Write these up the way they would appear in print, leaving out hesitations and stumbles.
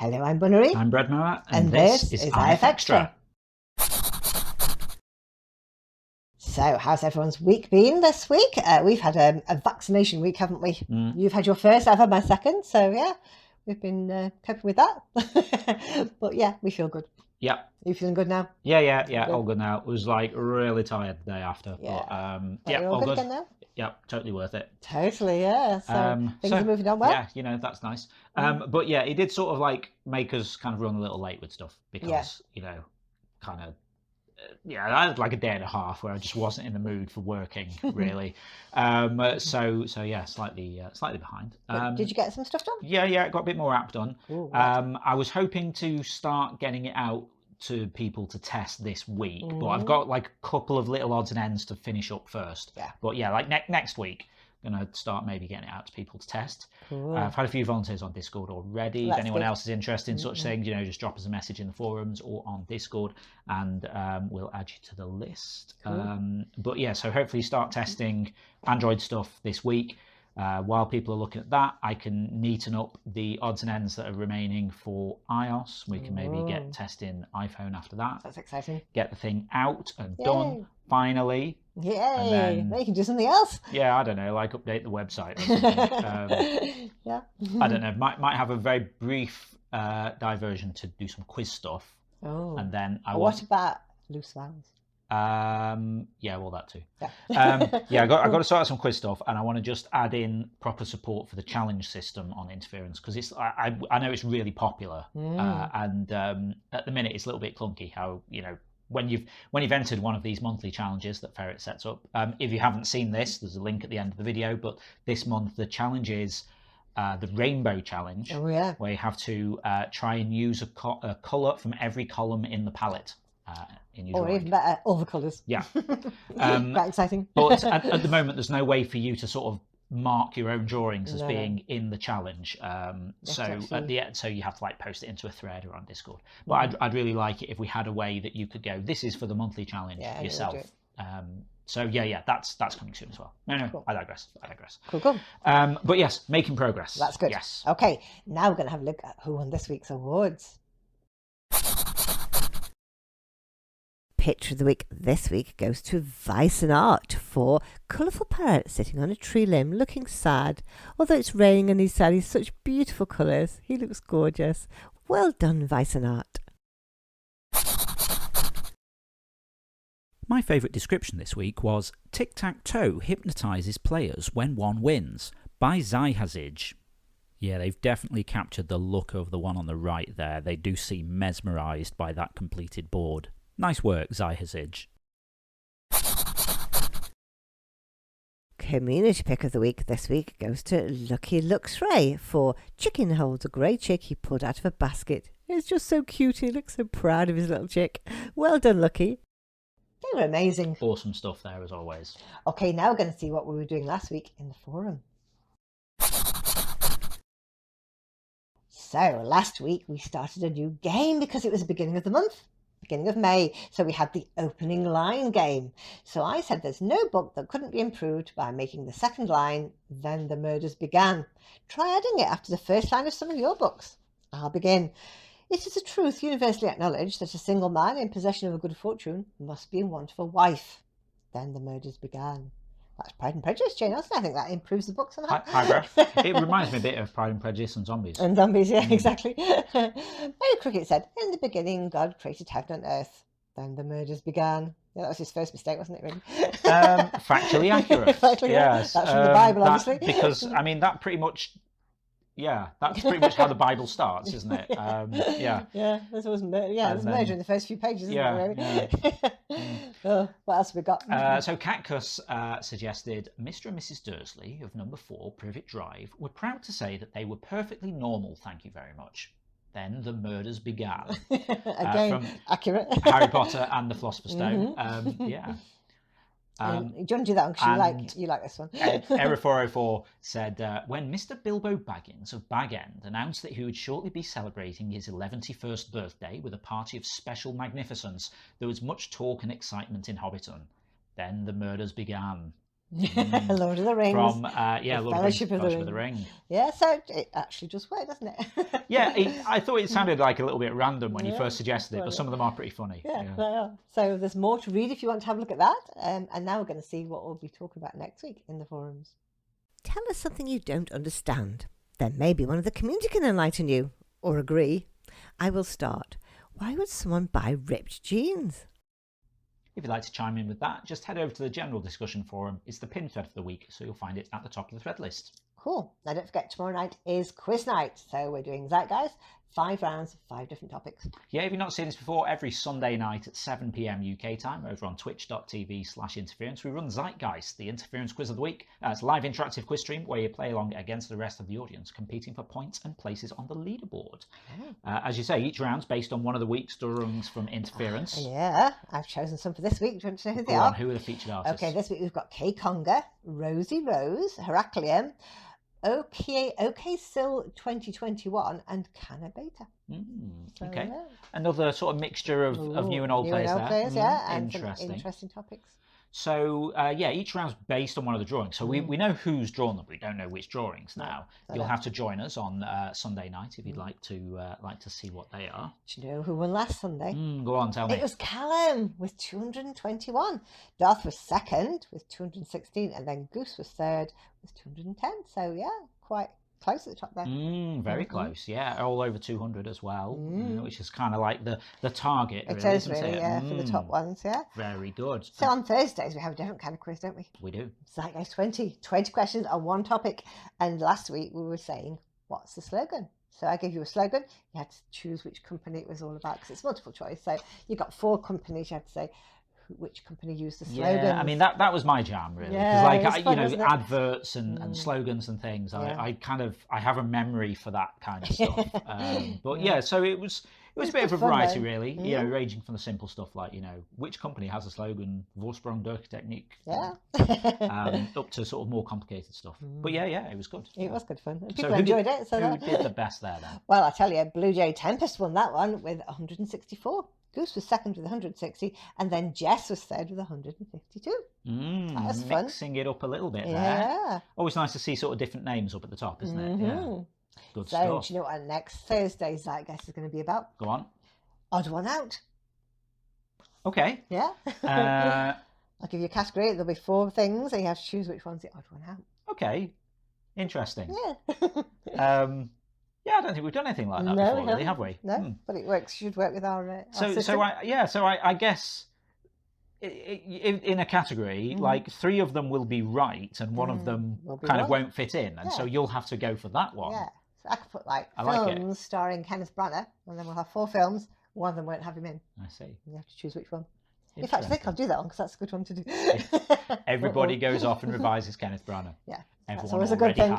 Hello, I'm Bunnery. I'm Breadmower, and this is IFXtra. So, how's everyone's week been this week? We've had a vaccination week, haven't we? You've had your first, I've had my second. So, yeah, we've been coping with that. But yeah, we feel good. Yeah. Are you feeling good now? Yeah, good. All good now. It was like really tired the day after. Yeah. But you're all good again now? Yeah, totally worth it. Totally, yeah. So things are moving on well. Yeah, that's nice. But yeah, it did sort of like make us kind of run a little late with stuff because, I had like a day and a half where I just wasn't in the mood for working really. So yeah, slightly behind. Did you get some stuff done? Yeah, got a bit more app done. Ooh, right. I was hoping to start getting it out to people to test this week, but I've got like a couple of little odds and ends to finish up first. Yeah. But yeah, like next week, gonna start maybe getting it out to people to test. Cool. I've had a few volunteers on Discord already. That's if anyone good. else is interested in such things, just drop us a message in the forums or on Discord, and we'll add you to the list. Cool. But yeah, so hopefully start testing Android stuff this week. While people are looking at that, I can neaten up the odds and ends that are remaining for iOS. We can maybe get testing iPhone after that. That's exciting. Get the thing out and done finally. Yay! And then, now you can do something else. Yeah, I don't know, like update the website or something. Yeah. I don't know. Might have a very brief diversion to do some quiz stuff. Oh. And then What about loose vowels? Yeah, well, that too. Yeah. I got to sort out some quiz stuff, and I want to just add in proper support for the challenge system on interference, because it's I know it's really popular, and at the minute it's a little bit clunky how when you've entered one of these monthly challenges that Ferret sets up. If you haven't seen this, there's a link at the end of the video, but this month the challenge is the rainbow challenge. Oh yeah. Where you have to try and use a colour from every column in the palette. Or even better, all the colours. Yeah. Quite exciting. But at the moment, there's no way for you to sort of mark your own drawings as being in the challenge. So at the end, so you have to like post it into a thread or on Discord. But I'd really like it if we had a way that you could go, this is for the monthly challenge yourself. So yeah, that's coming soon as well. No, cool. I digress. Cool. But yes, making progress. That's good. Yes. Okay, now we're going to have a look at who won this week's awards. Picture of the week this week goes to Vice and Art for colourful parrot sitting on a tree limb looking sad. Although it's raining and he's sad, he's such beautiful colours. He looks gorgeous. Well done, Vice and Art. My favourite description this week was Tic-Tac-Toe hypnotises players when one wins by Zyhazij. Yeah, they've definitely captured the look of the one on the right there. They do seem mesmerised by that completed board. Nice work, Zyhazij. Community pick of the week this week goes to Lucky Luxray for Chicken holds a grey chick he pulled out of a basket. It's just so cute. He looks so proud of his little chick. Well done, Lucky. They were amazing. Awesome stuff there as always. Okay, now we're going to see what we were doing last week in the forum. So last week we started a new game because it was the beginning of the month. Beginning of May, so we had the opening line game. So I said there's no book that couldn't be improved by making the second line, then the murders began. Try adding it after the first line of some of your books. I'll begin. It is a truth universally acknowledged that a single man in possession of a good fortune must be in want of a wife. Then the murders began. That's Pride and Prejudice, Jane Austen. I think that improves the book somehow. Paragraph. It reminds me a bit of Pride and Prejudice and Zombies. And Zombies, yeah, exactly. Mary Cricket said, in the beginning, God created heaven and earth. Then the murders began. Yeah, that was his first mistake, wasn't it, really? Factually accurate. Factually, yes. That's from the Bible, obviously. Because, I mean, that pretty much... Yeah, that's pretty much how the Bible starts, isn't it? Yeah. Yeah, there's always there's murder in the first few pages, isn't there, really? Oh, what else have we got? So Cactus suggested Mr. and Mrs. Dursley of number 4, Privet Drive, were proud to say that they were perfectly normal, thank you very much. Then the murders began. Again, from accurate. Harry Potter and the Philosopher's Stone. Yeah. Do you want to do that one because you like this one? Error 404 said, when Mr. Bilbo Baggins of Bag End announced that he would shortly be celebrating his 11th birthday with a party of special magnificence, there was much talk and excitement in Hobbiton. Then the murders began. Lord of the Rings. From Lord of the Rings, Fellowship of the Ring. Yeah, so it actually just worked, doesn't it? Yeah, I thought it sounded like a little bit random when you first suggested it, but some of them are pretty funny. Yeah. So there's more to read if you want to have a look at that. And now we're going to see what we'll be talking about next week in the forums. Tell us something you don't understand. Then maybe one of the community can enlighten you, or agree. I will start. Why would someone buy ripped jeans? If you'd like to chime in with that, just head over to the general discussion forum. It's the pin thread for the week, so you'll find it at the top of the thread list. Cool. Now don't forget, tomorrow night is quiz night. So we're doing Zeitgeist, 5 rounds, 5 different topics. Yeah, if you've not seen this before, every Sunday night at 7 p.m. UK time over on twitch.tv/interference, we run Zeitgeist, the interference quiz of the week. It's a live interactive quiz stream where you play along against the rest of the audience, competing for points and places on the leaderboard. As you say, each round's based on one of the week's drawings from Interference. Yeah, I've chosen some for this week. Do you want to know who they Go are? on, who are the featured artists? Okay, this week we've got K Conga, Rosie Rose, Heraclium, OK Sil 2021 and Canna Beta. Okay. Yeah. Another sort of mixture of new and old players there. And some interesting topics. So, each round's based on one of the drawings. So we know who's drawn them. We don't know which drawings now. You'll have to join us on Sunday night if you'd like to see what they are. Do you know who won last Sunday? Go on, tell me. It was Callum with 221. Darth was second with 216, and then Goose was third with 210. So yeah, quite close at the top there. Very close, yeah. All over 200 as well, which is kind of like the target. It is really, for the top ones, yeah. Very good. So on Thursdays, we have a different kind of quiz, don't we? We do. Zeitgeist 20 questions on one topic. And last week we were saying, what's the slogan? So I gave you a slogan. You had to choose which company it was all about because it's multiple choice. So you got 4 companies. You had to say which company used the slogan. Yeah, I mean that was my jam really, because adverts and slogans and things. I have a memory for that kind of stuff. But so it was a bit of a variety really. You know, ranging from the simple stuff like which company has a slogan, Vorsprung durch Technik, up to sort of more complicated stuff. But it was good. It was good fun. People enjoyed it. So who did the best there then? Well, I tell you, Blue Jay Tempest won that one with 164. Goose was second with 160, and then Jess was third with 152. That was fun. Mixing it up a little bit there. Always nice to see sort of different names up at the top, isn't it? Yeah. Good stuff. So, do you know what our next Thursday's Zeitgeist is going to be about? Go on. Odd one out. Okay. Yeah. I'll give you a category. There'll be 4 things, and you have to choose which one's the odd one out. Okay. Interesting. Yeah. I don't think we've done anything like that before, really, have we? No, but it works. Should work with our system. So I guess in a category, like 3 of them will be right, and one of them kind of won't fit in, and so you'll have to go for that one. Yeah, so I could put films starring Kenneth Branagh, and then we'll have 4 films. One of them won't have him in. I see. You have to choose which one. In fact, I think I'll do that one because that's a good one to do. Everybody goes off and revises Kenneth Branagh. Yeah. Everyone that's always a good thing.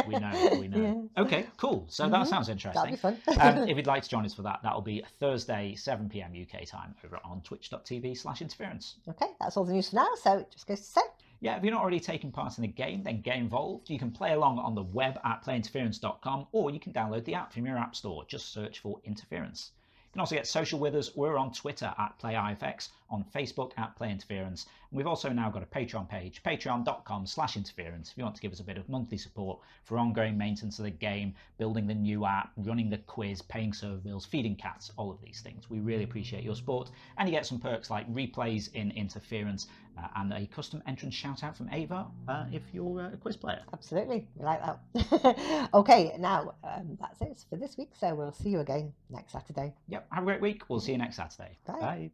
We know. Yeah. Okay, cool. So that sounds interesting. That'll be fun. If you'd like to join us for that, that'll be Thursday, 7 p.m. UK time over on twitch.tv/interference. Okay, that's all the news for now. So it just goes to say. Yeah, if you're not already taking part in the game, then get involved. You can play along on the web at playinterference.com, or you can download the app from your app store. Just search for Interference. You can also get social with us. We're on Twitter at PlayIFX, on Facebook at PlayInterference. And we've also now got a Patreon page, patreon.com/interference, if you want to give us a bit of monthly support for ongoing maintenance of the game, building the new app, running the quiz, paying server bills, feeding cats, all of these things. We really appreciate your support. And you get some perks like replays in Interference and a custom entrance shout out from Ava if you're a quiz player. Absolutely, we like that. Okay, now that's it for this week. So we'll see you again next Saturday. Yep, have a great week. We'll see you next Saturday. Bye. Bye.